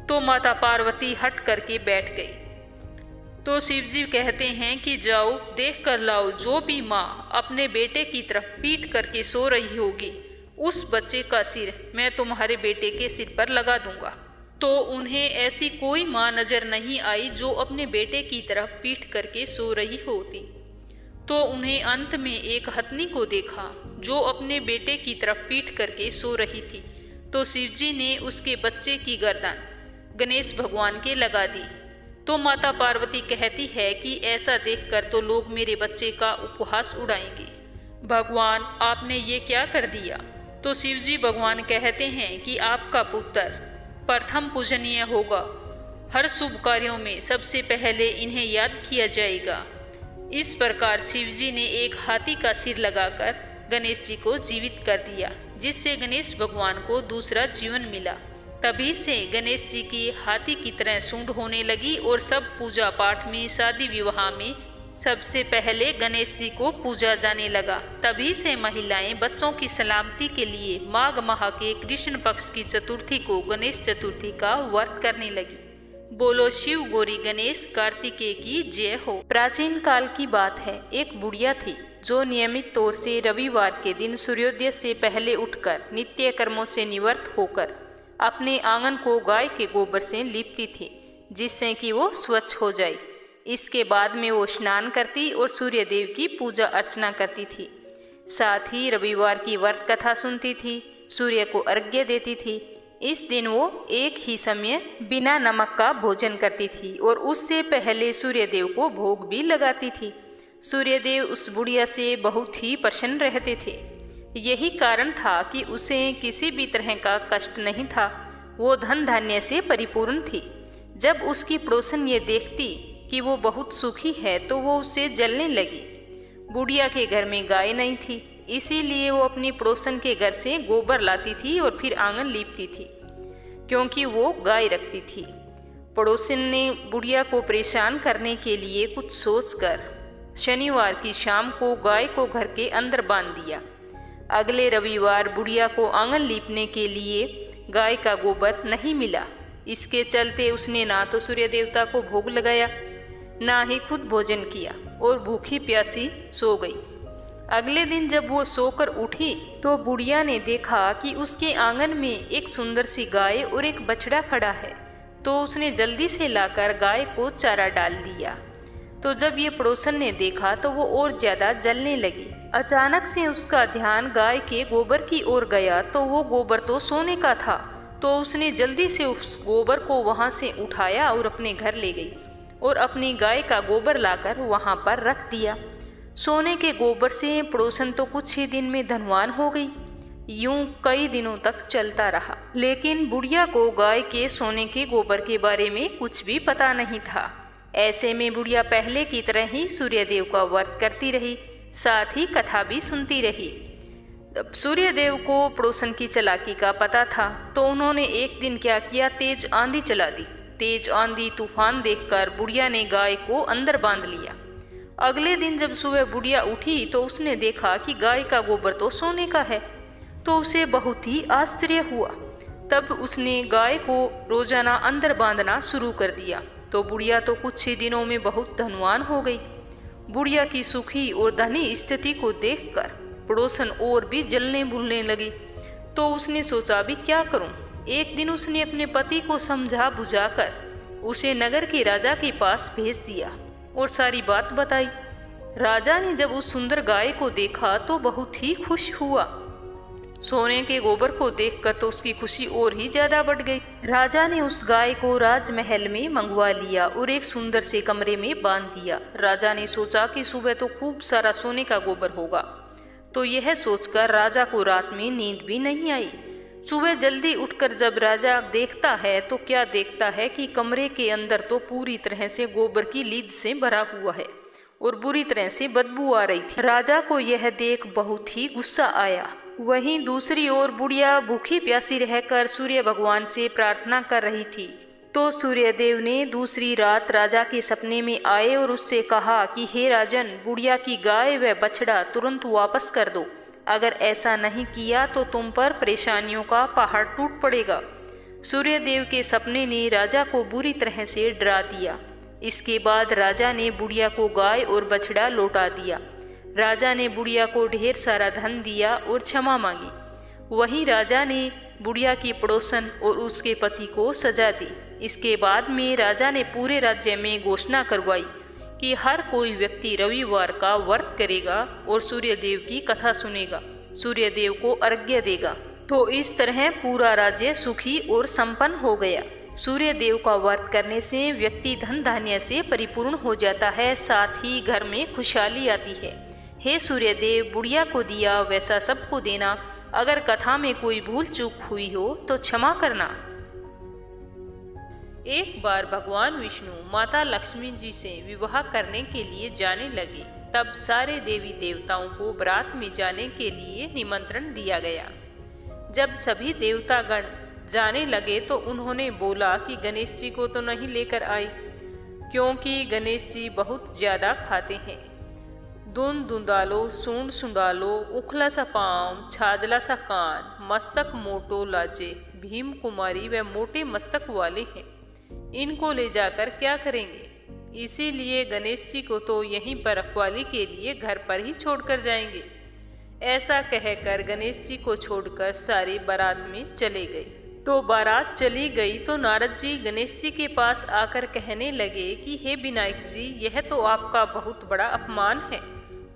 तो माता पार्वती हट करके बैठ गई। तो शिवजी कहते हैं कि जाओ देख कर लाओ, जो भी माँ अपने बेटे की तरफ पीट करके सो रही होगी उस बच्चे का सिर मैं तुम्हारे बेटे के सिर पर लगा दूंगा। तो उन्हें ऐसी कोई माँ नजर नहीं आई जो अपने बेटे की तरफ पीट करके सो रही होती। तो उन्हें अंत में एक हथनी को देखा जो अपने बेटे की तरफ पीट करके सो रही थी। तो शिवजी ने उसके बच्चे की गर्दन गणेश भगवान के लगा दी। तो माता पार्वती कहती है कि ऐसा देखकर तो लोग मेरे बच्चे का उपहास उड़ाएंगे, भगवान आपने ये क्या कर दिया। तो शिवजी भगवान कहते हैं कि आपका पुत्र प्रथम पूजनीय होगा, हर शुभ कार्यों में सबसे पहले इन्हें याद किया जाएगा। इस प्रकार शिवजी ने एक हाथी का सिर लगाकर गणेश जी को जीवित कर दिया, जिससे गणेश भगवान को दूसरा जीवन मिला। तभी से गणेश जी की हाथी की तरह सूंड होने लगी और सब पूजा पाठ में, शादी विवाह में सबसे पहले गणेश जी को पूजा जाने लगा। तभी से महिलाएं बच्चों की सलामती के लिए माघ माह के कृष्ण पक्ष की चतुर्थी को गणेश चतुर्थी का व्रत करने लगी। बोलो शिव गौरी गणेश कार्तिकेय की जय हो। प्राचीन काल की बात है, एक बुढ़िया थी जो नियमित तौर से रविवार के दिन सूर्योदय से पहले उठकर नित्य कर्मों से निवृत्त होकर अपने आंगन को गाय के गोबर से लीपती थी, जिससे कि वो स्वच्छ हो जाए। इसके बाद में वो स्नान करती और सूर्य देव की पूजा अर्चना करती थी। साथ ही रविवार की व्रत कथा सुनती थी, सूर्य को अर्घ्य देती थी। इस दिन वो एक ही समय बिना नमक का भोजन करती थी और उससे पहले सूर्य देव को भोग भी लगाती थी। सूर्य देव उस बुढ़िया से बहुत ही प्रसन्न रहते थे। यही कारण था कि उसे किसी भी तरह का कष्ट नहीं था, वो धन धान्य से परिपूर्ण थी। जब उसकी पड़ोसन ये देखती कि वो बहुत सुखी है तो वो उससे जलने लगी। बुढ़िया के घर में गाय नहीं थी, इसीलिए वो अपनी पड़ोसन के घर से गोबर लाती थी और फिर आंगन लीपती थी, क्योंकि वो गाय रखती थी। पड़ोसन ने बुढ़िया को परेशान करने के लिए कुछ सोचकर शनिवार की शाम को गाय को घर के अंदर बांध दिया। अगले रविवार बुढ़िया को आंगन लीपने के लिए गाय का गोबर नहीं मिला। इसके चलते उसने ना तो सूर्य देवता को भोग लगाया, ना ही खुद भोजन किया और भूखी प्यासी सो गई। अगले दिन जब वो सोकर उठी तो बुढ़िया ने देखा कि उसके आंगन में एक सुंदर सी गाय और एक बछड़ा खड़ा है। तो उसने जल्दी से लाकर गाय को चारा डाल दिया। तो जब ये पड़ोसन ने देखा तो वो और ज्यादा जलने लगी। अचानक से उसका ध्यान गाय के गोबर की ओर गया, तो वो गोबर तो सोने का था। तो उसने जल्दी से उस गोबर को वहां से उठाया और अपने घर ले गई और अपनी गाय का गोबर लाकर वहां पर रख दिया। सोने के गोबर से पड़ोसन तो कुछ ही दिन में धनवान हो गई। यूं कई दिनों तक चलता रहा, लेकिन बुढ़िया को गाय के सोने के गोबर के बारे में कुछ भी पता नहीं था। ऐसे में बुढ़िया पहले की तरह ही सूर्यदेव का व्रत करती रही, साथ ही कथा भी सुनती रही। अब सूर्यदेव को पड़ोसन की चालाकी का पता था, तो उन्होंने एक दिन क्या किया, तेज आंधी चला दी। तेज आंधी तूफान देखकर बुढ़िया ने गाय को अंदर बांध लिया। अगले दिन जब सुबह बुढ़िया उठी तो उसने देखा कि गाय का गोबर तो सोने का है, तो उसे बहुत ही आश्चर्य हुआ। तब उसने गाय को रोजाना अंदर बांधना शुरू कर दिया। तो बुढ़िया तो कुछ ही दिनों में बहुत धनवान हो गई। बुढ़िया की सुखी और धनी स्थिति को देखकर पड़ोसन और भी जलने भूलने लगी। तो उसने सोचा भी क्या करूं। एक दिन उसने अपने पति को समझा बुझाकर उसे नगर के राजा के पास भेज दिया और सारी बात बताई। राजा ने जब उस सुंदर गाय को देखा तो बहुत ही खुश हुआ। सोने के गोबर को देखकर तो उसकी खुशी और ही ज्यादा बढ़ गई। राजा ने उस गाय को राजमहल में मंगवा लिया और एक सुंदर से कमरे में बांध दिया। राजा ने सोचा कि सुबह तो खूब सारा सोने का गोबर होगा, तो यह सोचकर राजा को रात में नींद भी नहीं आई। सुबह जल्दी उठकर जब राजा देखता है तो क्या देखता है कि कमरे के अंदर तो पूरी तरह से गोबर की लीद से भरा हुआ है और बुरी तरह से बदबू आ रही थी। राजा को यह देख बहुत ही गुस्सा आया। वहीं दूसरी ओर बुढ़िया भूखी प्यासी रहकर सूर्य भगवान से प्रार्थना कर रही थी। तो सूर्यदेव ने दूसरी रात राजा के सपने में आए और उससे कहा कि हे राजन, बुढ़िया की गाय व बछड़ा तुरंत वापस कर दो। अगर ऐसा नहीं किया तो तुम पर परेशानियों का पहाड़ टूट पड़ेगा। सूर्यदेव के सपने ने राजा को बुरी तरह से डरा दिया। इसके बाद राजा ने बुढ़िया को गाय और बछड़ा लौटा दिया। राजा ने बुढ़िया को ढेर सारा धन दिया और क्षमा मांगी। वहीं राजा ने बुढ़िया की पड़ोसन और उसके पति को सजा दी। इसके बाद में राजा ने पूरे राज्य में घोषणा करवाई कि हर कोई व्यक्ति रविवार का व्रत करेगा और सूर्यदेव की कथा सुनेगा, सूर्यदेव को अर्घ्य देगा। तो इस तरह पूरा राज्य सुखी और संपन्न हो गया। सूर्यदेव का व्रत करने से व्यक्ति धन धान्य से परिपूर्ण हो जाता है, साथ ही घर में खुशहाली आती है। हे सूर्यदेव, बुढ़िया को दिया वैसा सबको देना। अगर कथा में कोई भूल चूक हुई हो तो क्षमा करना। एक बार भगवान विष्णु माता लक्ष्मी जी से विवाह करने के लिए जाने लगे। तब सारे देवी देवताओं को बारात में जाने के लिए निमंत्रण दिया गया। जब सभी देवतागण जाने लगे तो उन्होंने बोला कि गणेश जी को तो नहीं लेकर आए, क्योंकि गणेश जी बहुत ज्यादा खाते हैं। धुंध धुंधालो, सूंड सुंडालो, उखला सा पाँव, छाजला सा कान, मस्तक मोटो लाजे, भीम कुमारी व मोटे मस्तक वाले हैं। इनको ले जाकर क्या करेंगे? इसीलिए गणेश जी को तो यहीं पर रखवाली के लिए घर पर ही छोड़कर जाएंगे। ऐसा कहकर गणेश जी को छोड़कर सारे बारात में चले गए। तो बारात चली गई तो नारद जी गणेश जी के पास आकर कहने लगे कि हे विनायक जी, यह तो आपका बहुत बड़ा अपमान है।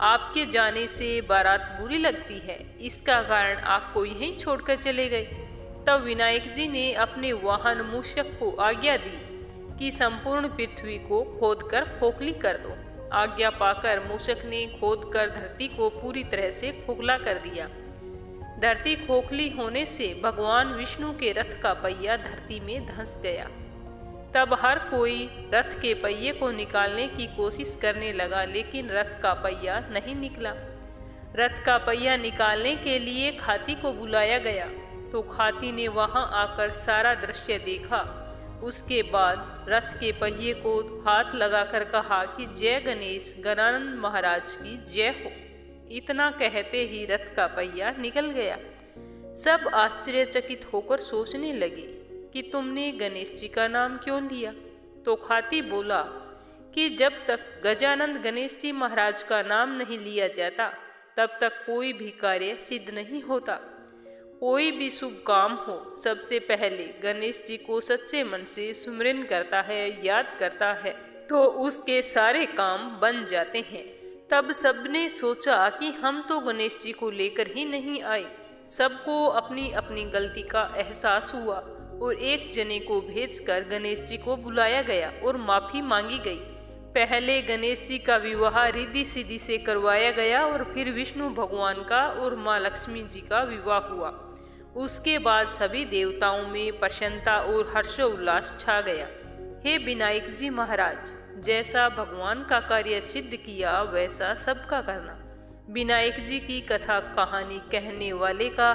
आपके जाने से बारात बुरी लगती है, इसका कारण आपको यहीं छोड़कर चले गए। तब विनायक जी ने अपने वाहन मूषक को आज्ञा दी कि संपूर्ण पृथ्वी को खोदकर खोखली कर दो। आज्ञा पाकर मूषक ने खोदकर धरती को पूरी तरह से खोखला कर दिया। धरती खोखली होने से भगवान विष्णु के रथ का पहिया धरती में धंस गया। तब हर कोई रथ के पहिए को निकालने की कोशिश करने लगा, लेकिन रथ का पहिया नहीं निकला। रथ का पहिया निकालने के लिए खाती को बुलाया गया तो खाती ने वहां आकर सारा दृश्य देखा। उसके बाद रथ के पहिए को हाथ लगाकर कहा कि जय गणेश गणानंद महाराज की जय हो। इतना कहते ही रथ का पहिया निकल गया। सब आश्चर्यचकित होकर सोचने लगे कि तुमने गणेश जी का नाम क्यों लिया? तो खाती बोला कि जब तक गजानंद गणेश जी महाराज का नाम नहीं लिया जाता तब तक कोई भी कार्य सिद्ध नहीं होता। कोई भी शुभ काम हो, सबसे पहले गणेश जी को सच्चे मन से सुमिरन करता है, याद करता है, तो उसके सारे काम बन जाते हैं। तब सबने सोचा कि हम तो गणेश जी को लेकर ही नहीं आए। सबको अपनी अपनी गलती का एहसास हुआ और एक जने को भेजकर गणेश जी को बुलाया गया और माफी मांगी गई। पहले गणेश जी का विवाह रिद्धि सिद्धि से करवाया गया और फिर विष्णु भगवान का और माँ लक्ष्मी जी का विवाह हुआ। उसके बाद सभी देवताओं में प्रसन्नता और हर्षोल्लास छा गया। हे विनायक जी महाराज, जैसा भगवान का कार्य सिद्ध किया वैसा सबका करना। विनायक जी की कथा कहानी कहने वाले का,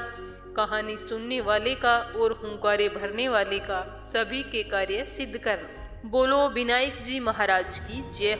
कहानी सुनने वाले का और हुंकारे भरने वाले का, सभी के कार्य सिद्ध करना। बोलो विनायक जी महाराज की जय।